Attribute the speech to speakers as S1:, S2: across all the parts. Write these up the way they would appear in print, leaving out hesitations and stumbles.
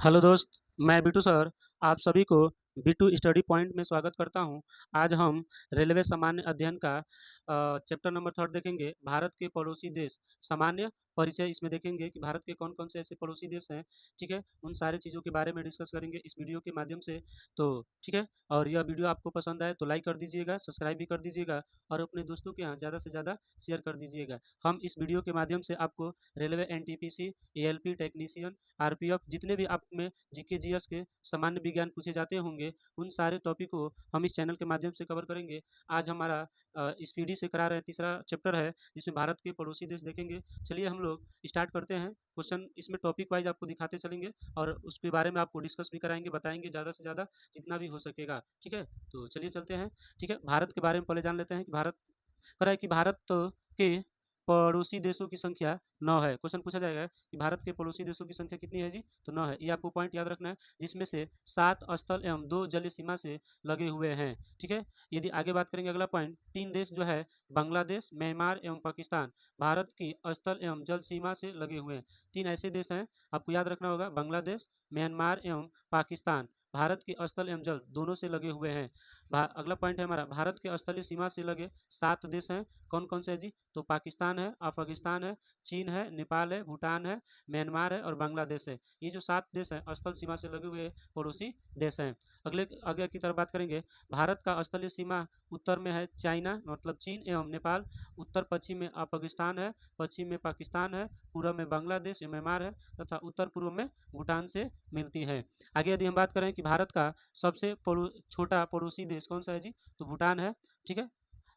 S1: Hello दोस्त, मैं Bittu sir आप सभी को बिट्टू स्टडी पॉइंट में स्वागत करता हूं। आज हम रेलवे सामान्य अध्ययन का चैप्टर नंबर 3 देखेंगे, भारत के पड़ोसी देश। सामान्य परिचय इसमें देखेंगे कि भारत के कौन-कौन से ऐसे पड़ोसी देश हैं, ठीक है? उन सारी चीज़ों के बारे में डिस्कस करेंगे इस वीडियो के माध्यम से। तो ठीक है, और यह वीडियो आपको पसंद आए तो लाइक कर दीजिएगा, सब्सक्राइब भी कर दीजिएगा और अपने दोस्तों के यहाँ ज़्यादा से ज़्यादा शेयर कर दीजिएगा। हम इस वीडियो के माध्यम से आपको railway NTPC, ALP technician, RPF जितने भी आप में जीके जीएस के सामान्य विज्ञान पूछे जाते होंगे, उन सारे टॉपिक को हम इस चैनल के माध्यम से कवर करेंगे। आज हमारा स्पीडी से करा रहे तीसरा चैप्टर है, जिसमें भारत के पड़ोसी देश देखेंगे। चलिए हम लोग स्टार्ट करते हैं। क्वेश्चन इसमें टॉपिक वाइज आपको दिखाते चलेंगे और उसके बारे में आपको डिस्कस भी कराएंगे, बताएंगे ज़्यादा से ज़्यादा जितना भी हो सकेगा, ठीक है? तो चलिए चलते हैं। ठीक है, भारत के बारे में पहले जान लेते हैं कि भारत कह रहा है कि भारत के पड़ोसी देशों की संख्या 9 है। क्वेश्चन पूछा जाएगा कि भारत के पड़ोसी देशों की संख्या कितनी है जी? तो 9 है। ये आपको पॉइंट याद रखना है, जिसमें से 7 स्थल एवं 2 जलीय सीमा से लगे हुए हैं, ठीक है? यदि आगे बात करेंगे, अगला पॉइंट, 3 देश जो है बांग्लादेश, म्यांमार एवं पाकिस्तान भारत की स्थल एवं जल सीमा से लगे हुए हैं। 3 ऐसे देश हैं, आपको याद रखना होगा, बांग्लादेश, म्यांमार एवं पाकिस्तान भारत की स्थल एवं जल दोनों से लगे हुए हैं। अगला पॉइंट है हमारा, भारत के स्थलीय सीमा से लगे 7 देश हैं। कौन कौन से है जी? तो पाकिस्तान है, अफगानिस्तान है, चीन है, नेपाल है, भूटान है, म्यांमार है और बांग्लादेश है। ये जो 7 देश हैं स्थल सीमा से लगे हुए पड़ोसी देश हैं। अगले आगे की तरफ बात करेंगे, भारत का स्थलीय सीमा उत्तर में है चाइना मतलब चीन एवं नेपाल, उत्तर पश्चिम में अफगानिस्तान है, पश्चिम में पाकिस्तान है, पूर्व में बांग्लादेश या म्यांमार है तथा उत्तर पूर्व में भूटान से मिलती है। आगे यदि हम बात करें कि भारत का सबसे छोटा पड़ोसी देश कौन सा है जी? तो भूटान है, ठीक है?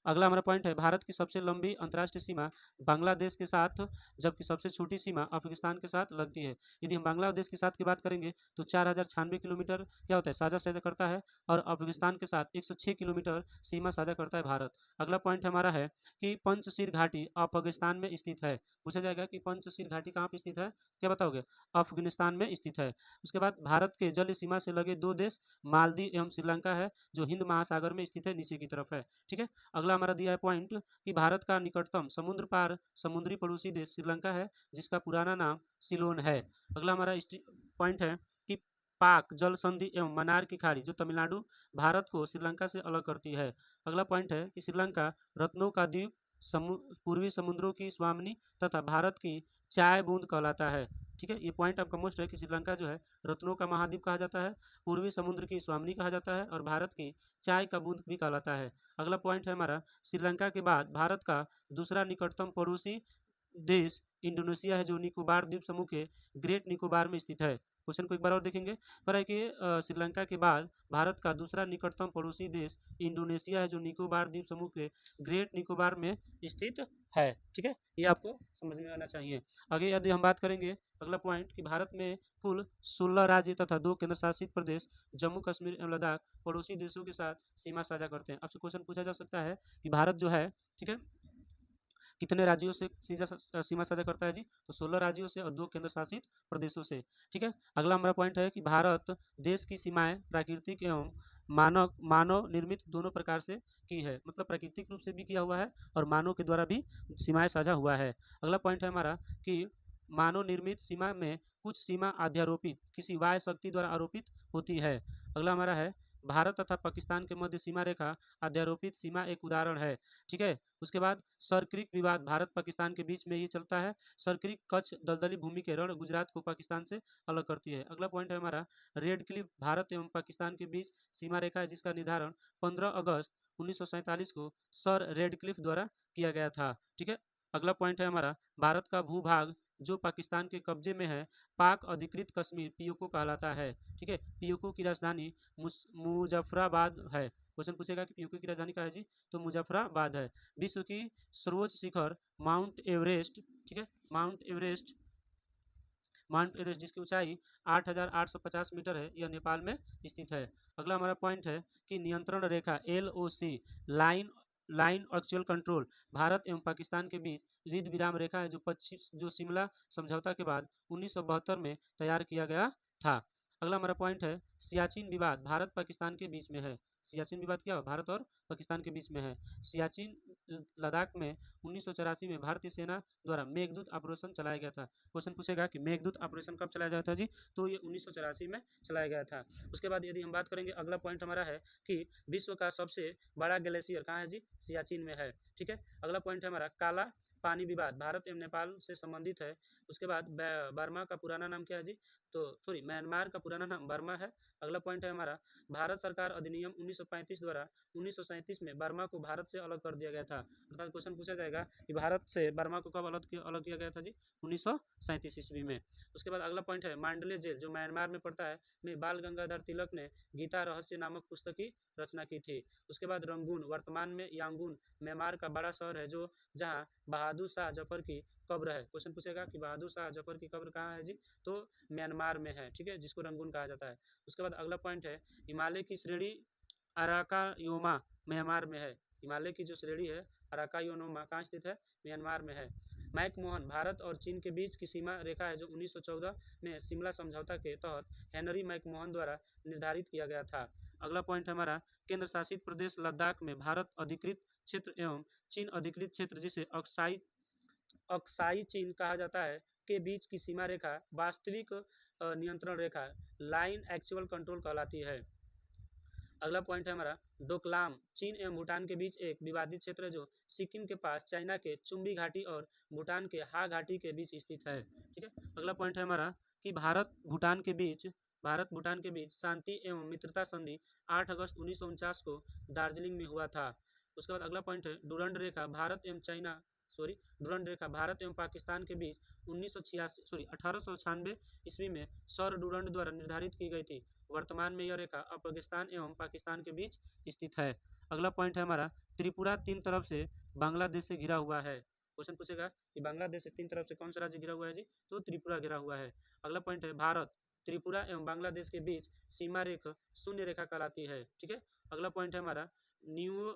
S1: अगला हमारा पॉइंट है, भारत की सबसे लंबी अंतर्राष्ट्रीय सीमा बांग्लादेश के साथ, जबकि सबसे छोटी सीमा अफगानिस्तान के साथ लगती है। यदि हम बांग्लादेश के साथ की बात करेंगे तो 4096 किलोमीटर क्या होता है, साझा करता है, और अफगानिस्तान के साथ 106 किलोमीटर सीमा साझा करता है भारत। अगला पॉइंट हमारा है कि पंचशील घाटी अफगानिस्तान में स्थित है। पूछा जाएगा कि पंचशील घाटी कहाँ पर स्थित है, क्या बताओगे? अफगानिस्तान में स्थित है। उसके बाद भारत के जल सीमा से लगे 2 देश मालदीव एवं श्रीलंका है, जो हिंद महासागर में स्थित है, नीचे की तरफ है, ठीक है? अगला हमारा दिया है पॉइंट कि भारत का निकटतम समुद्र पार समुद्री पड़ोसी देश श्रीलंका है, जिसका पुराना नाम सिलोन है। अगला हमारा पॉइंट है कि पाक जल संधि एवं मन्नार की खाड़ी जो तमिलनाडु भारत को श्रीलंका से अलग करती है। अगला पॉइंट है कि श्रीलंका रत्नों का द्वीप, पूर्वी समुद्रों की स्वामिनी तथा भारत की चाय बूंद कहलाता है, ठीक है? ये पॉइंट आपका मोस्ट है कि श्रीलंका जो है रत्नों का महाद्वीप कहा जाता है, पूर्वी समुद्र की स्वामिनी कहा जाता है और भारत की चाय का बूंद भी कहलाता है। अगला पॉइंट है हमारा, श्रीलंका के बाद भारत का दूसरा निकटतम पड़ोसी देश इंडोनेशिया है, जो निकोबार द्वीप समूह के ग्रेट निकोबार में स्थित है। क्वेश्चन को एक बार और देखेंगे, कह रहा है कि श्रीलंका के बाद भारत का दूसरा निकटतम पड़ोसी देश इंडोनेशिया है, जो निकोबार द्वीप समूह के ग्रेट निकोबार में स्थित है, ठीक है? ये आपको समझ में आना चाहिए। आगे यदि हम बात करेंगे, अगला पॉइंट कि भारत में कुल 16 राज्य तथा 2 केंद्र शासित प्रदेश जम्मू कश्मीर एवं लद्दाख पड़ोसी देशों के साथ सीमा साझा करते हैं। आपसे क्वेश्चन पूछा जा सकता है कि भारत जो है, ठीक है, कितने राज्यों से सीमा साझा करता है जी? तो 16 राज्यों से और 2 केंद्र शासित प्रदेशों से, ठीक है? अगला हमारा पॉइंट है कि भारत देश की सीमाएं प्राकृतिक एवं मानव मानव निर्मित दोनों प्रकार से की है, मतलब प्राकृतिक रूप से भी किया हुआ है और मानव के द्वारा भी सीमाएं साझा हुआ है। अगला पॉइंट है हमारा कि मानव निर्मित सीमा में कुछ सीमा अध्यारोपित किसी वाह्य शक्ति द्वारा आरोपित होती है। अगला हमारा है, भारत तथा पाकिस्तान के मध्य सीमा रेखा अध्यारोपित सीमा एक उदाहरण है, ठीक है? उसके बाद सरक्रिक विवाद भारत पाकिस्तान के बीच में ये चलता है। सरक्रिक कच्छ दलदली भूमि के रण गुजरात को पाकिस्तान से अलग करती है। अगला पॉइंट है हमारा, रेड क्लिफ भारत एवं पाकिस्तान के बीच सीमा रेखा है, जिसका निर्धारण 15 अगस्त 1947 को सर रेडक्लिफ द्वारा किया गया था, ठीक है? अगला पॉइंट है हमारा, भारत का भूभाग जो पाकिस्तान के कब्जे में है, पाक अधिकृत कश्मीर पीओके कहलाता है, ठीक है? पीओके की राजधानी मुजफ्फराबाद है। क्वेश्चन पूछेगा कि पीओके की राजधानी क्या है जी? तो मुजफ्फराबाद है। विश्व की सर्वोच्च शिखर माउंट एवरेस्ट, ठीक है? माउंट एवरेस्ट जिसकी ऊंचाई 8,850 मीटर है, यह नेपाल में स्थित है। अगला हमारा पॉइंट है कि नियंत्रण रेखा LOC, line line actual control, Bharat एवं पाकिस्तान के बीच युद्ध विराम रेखा है, जो शिमला समझौता के बाद 1972 में तैयार किया गया था। अगला हमारा पॉइंट है सियाचिन विवाद भारत पाकिस्तान के बीच में है। सियाचिन विवाद क्या भारत और पाकिस्तान के बीच में है। सियाचिन लद्दाख में 1984 में भारतीय सेना द्वारा मेघदूत ऑपरेशन चलाया गया था। क्वेश्चन पूछेगा कि मेघदूत ऑपरेशन कब चलाया गया था जी, तो ये 1984 में चलाया गया था। उसके बाद यदि हम बात करेंगे, अगला पॉइंट हमारा है कि विश्व का सबसे बड़ा ग्लेशियर कहाँ है जी, सियाचिन में है। ठीक है, अगला पॉइंट है हमारा काला पानी विवाद भारत एवं नेपाल से संबंधित है। उसके बाद बर्मा का पुराना नाम क्या है जी, तो सॉरी म्यांमार का पुराना नाम बर्मा है। अगला पॉइंट है हमारा भारत सरकार अधिनियम 1935 द्वारा 1937 में बर्मा को भारत से अलग कर दिया गया था। अर्थात क्वेश्चन पूछा जाएगा कि भारत से बर्मा को कब अलग किया गया था जी, 1937 ईस्वी में। उसके बाद अगला पॉइंट है मांडले जेल जो म्यांमार में पड़ता है, में बाल गंगाधर तिलक ने गीता रहस्य नामक पुस्तक की रचना की थी। उसके बाद रंगून वर्तमान में यांगून म्यांमार का बड़ा शहर है, जो जहाँ बहादुर शाह जफर की कब्र है। क्वेश्चन पूछेगा कि बहादुर शाह जफर की कब्र कहाँ है जी, तो म्यांमार में है। ठीक है, जिसको रंगून कहा जाता है। उसके बाद अगला पॉइंट है हिमालय की श्रेणी अराकायोमा म्यांमार में है। हिमालय की जो श्रेणी है अराकायोमा कहाँ स्थित है, म्यांमार में है। मैकमोहन भारत और चीन के बीच की सीमा रेखा है, जो 1914 में शिमला समझौता के तहत हेनरी मैकमोहन द्वारा निर्धारित किया गया था। अगला पॉइंट है हमारा केंद्र शासित प्रदेश लद्दाख में भारत अधिकृत क्षेत्र एवं चीन अधिकृत क्षेत्र, जिसे अक्साई अक्साई चीन कहा जाता है, के बीच की सीमा रेखा वास्तविक नियंत्रण रेखा लाइन एक्चुअल कंट्रोल कहलाती है। अगला पॉइंट है हमारा डोकलाम चीन एवं भूटान के बीच एक विवादित क्षेत्र है, जो सिक्किम के पास चाइना के चुम्बी घाटी और भूटान के हा घाटी के बीच स्थित है। ठीक है, अगला पॉइंट है हमारा कि भारत भूटान के बीच शांति एवं मित्रता संधि 8 अगस्त 1949 को दार्जिलिंग में हुआ था। उसके बाद अगला पॉइंट है डूरंड रेखा भारत एवं पाकिस्तान के बीच 1896 ईस्वी में सर डूरंड द्वारा निर्धारित की गई थी। वर्तमान में यह रेखा अफगानिस्तान एवं पाकिस्तान के बीच स्थित है। अगला पॉइंट है हमारा त्रिपुरा तीन तरफ से बांग्लादेश से घिरा हुआ है। क्वेश्चन पूछेगा कि बांग्लादेश से तीन तरफ से कौन सा राज्य घिरा हुआ है जी, तो त्रिपुरा घिरा हुआ है। अगला पॉइंट है भारत त्रिपुरा एवं बांग्लादेश के बीच सीमा रेखा शून्य रेखा कहलाती है। ठीक है, अगला पॉइंट है हमारा न्यू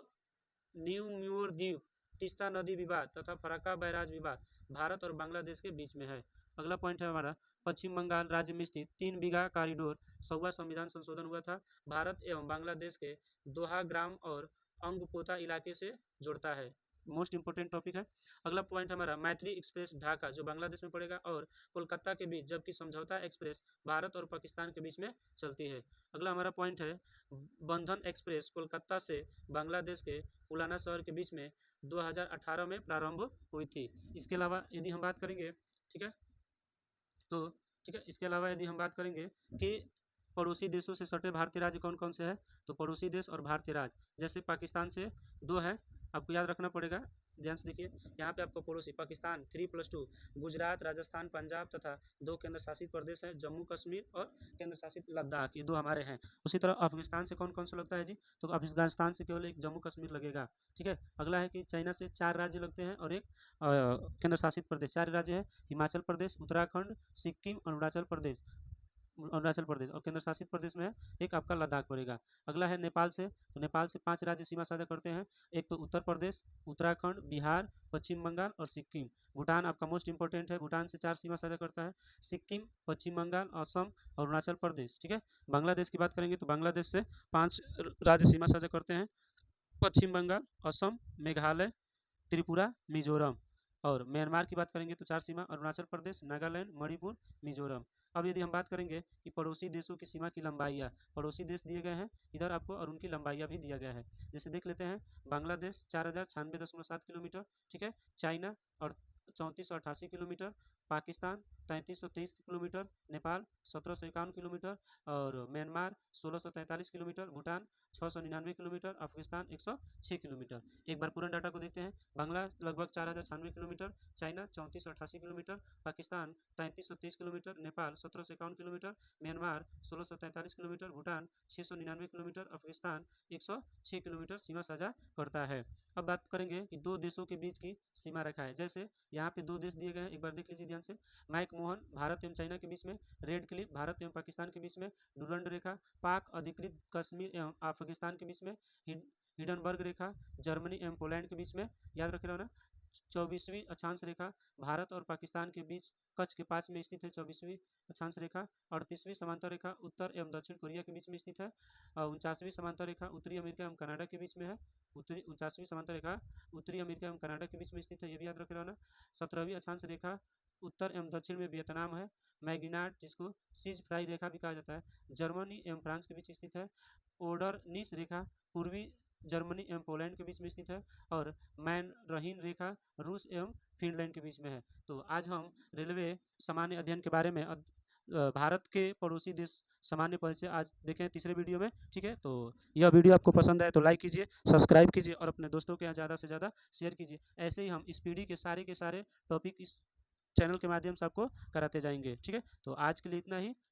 S1: न्यू म्योर द्वीप तीस्ता नदी विवाद तथा फरक्का बैराज विवाद भारत और बांग्लादेश के बीच में है। अगला पॉइंट है हमारा पश्चिम बंगाल राज्य में स्थित 3 बीघा कॉरिडोर 100वां संविधान संशोधन हुआ था। भारत एवं बांग्लादेश के दोहा ग्राम और अंगपोता इलाके से जोड़ता है। मोस्ट इंपोर्टेंट टॉपिक है। अगला पॉइंट हमारा मैत्री एक्सप्रेस ढाका जो बांग्लादेश में पड़ेगा और कोलकाता के बीच, जबकि समझौता एक्सप्रेस भारत और पाकिस्तान के बीच में चलती है। अगला हमारा पॉइंट है बंधन एक्सप्रेस कोलकाता से बांग्लादेश के उलाना शहर के बीच में 2018 में प्रारंभ हुई थी। इसके अलावा यदि हम बात करेंगे, ठीक है, तो ठीक है, इसके अलावा यदि हम बात करेंगे कि पड़ोसी देशों से सटे भारतीय राज्य कौन कौन से हैं, तो पड़ोसी देश और भारतीय राज्य जैसे पाकिस्तान से 2 है, आपको याद रखना पड़ेगा। ध्यान से देखिए, यहाँ पे आपको पड़ोसी पाकिस्तान 3+2, गुजरात, राजस्थान, पंजाब तथा 2 केंद्र शासित प्रदेश हैं, जम्मू कश्मीर और केंद्र शासित लद्दाख, ये 2 हमारे हैं। उसी तरह अफगानिस्तान से कौन कौन सा लगता है जी, तो अफगानिस्तान से केवल एक जम्मू कश्मीर लगेगा। ठीक है, अगला है कि चाइना से 4 राज्य लगते हैं और एक केंद्र शासित प्रदेश। 4 राज्य है हिमाचल प्रदेश, उत्तराखंड, सिक्किम, अरुणाचल प्रदेश और केंद्र शासित प्रदेश में एक आपका लद्दाख पड़ेगा। अगला है नेपाल से, तो नेपाल से 5 राज्य सीमा साझा करते हैं, एक तो उत्तर प्रदेश, उत्तराखंड, बिहार, पश्चिम बंगाल और सिक्किम। भूटान आपका मोस्ट इंपॉर्टेंट है, भूटान से 4 सीमा साझा करता है, सिक्किम, पश्चिम बंगाल, असम, अरुणाचल प्रदेश। ठीक है, बांग्लादेश की बात करेंगे तो बांग्लादेश से 5 राज्य सीमा साझा करते हैं, पश्चिम बंगाल, असम, मेघालय, त्रिपुरा, मिजोरम। और म्यांमार की बात करेंगे तो 4 सीमा अरुणाचल प्रदेश, नागालैंड, मणिपुर, मिजोरम। अब यदि हम बात करेंगे कि पड़ोसी देशों की सीमा की लंबाइयाँ, पड़ोसी देश दिए गए हैं इधर आपको और उनकी लंबाइयाँ भी दिया गया है। जैसे देख लेते हैं, बांग्लादेश 4096.7 किलोमीटर, ठीक है, चाइना और 3488 kilometre, Pakistan 3323 kilometre, Nepal 1751 kilometre और Myanmar 1643 kilometre, Bhutan 699 kilometre, Afghanistan 106 kilometre. एक बार पूर्ण डाटा को देखते हैं, बांग्ला लगभग 4096 kilometre, China 3488 kilometre, Pakistan 3330 kilometre, Nepal 1751 kilometre, Myanmar 1643 kilometre, Bhutan 699 kilometre, Afghanistan 106 kilometre सीमा साझा करता है। अब बात करेंगे कि 2 देशों के बीच की सीमा रेखा है। जैसे यहाँ पे 2 देश दिए गए हैं, एक बार देख लीजिए ध्यान से। मैकमोहन भारत एवं चाइना के बीच में, रेड क्लिफ भारत एवं पाकिस्तान के बीच में, डूरंड रेखा पाक अधिकृत कश्मीर एवं अफगानिस्तान के बीच में, हिडनबर्ग रेखा जर्मनी एवं पोलैंड के बीच में, याद रखे रहो ना। 24वीं अक्षांश रेखा भारत और पाकिस्तान के बीच कच्छ के पास में स्थित है। 24वीं अक्षांश रेखा। 38वीं समांतर रेखा उत्तर एवं दक्षिण कोरिया के बीच में स्थित है। 49वीं समांतर रेखा उत्तरी अमेरिका एवं कनाडा के बीच में है। 49वीं समांतर रेखा उत्तरी अमेरिका एवं कनाडा के बीच में स्थित है, ये भी याद रख लेना। 17वीं अक्षांश रेखा उत्तर एवं दक्षिण में वियतनाम है। मैगिनार्ड, जिसको सीज फ्राई रेखा भी कहा जाता है, जर्मनी एवं फ्रांस के बीच स्थित है। ओडरनिस रेखा पूर्वी जर्मनी एवं पोलैंड के बीच में स्थित है। और मैन रहीन रेखा रूस एवं फिनलैंड के बीच में है। तो आज हम रेलवे सामान्य अध्ययन के बारे में भारत के पड़ोसी देश सामान्य परिचय आज देखें तीसरे वीडियो में। ठीक है, तो यह वीडियो आपको पसंद आए तो लाइक कीजिए, सब्सक्राइब कीजिए और अपने दोस्तों के यहाँ ज़्यादा से ज़्यादा शेयर कीजिए। ऐसे ही हम इस पीढ़ी के सारे टॉपिक इस चैनल के माध्यम से आपको कराते जाएंगे। ठीक है, तो आज के लिए इतना ही।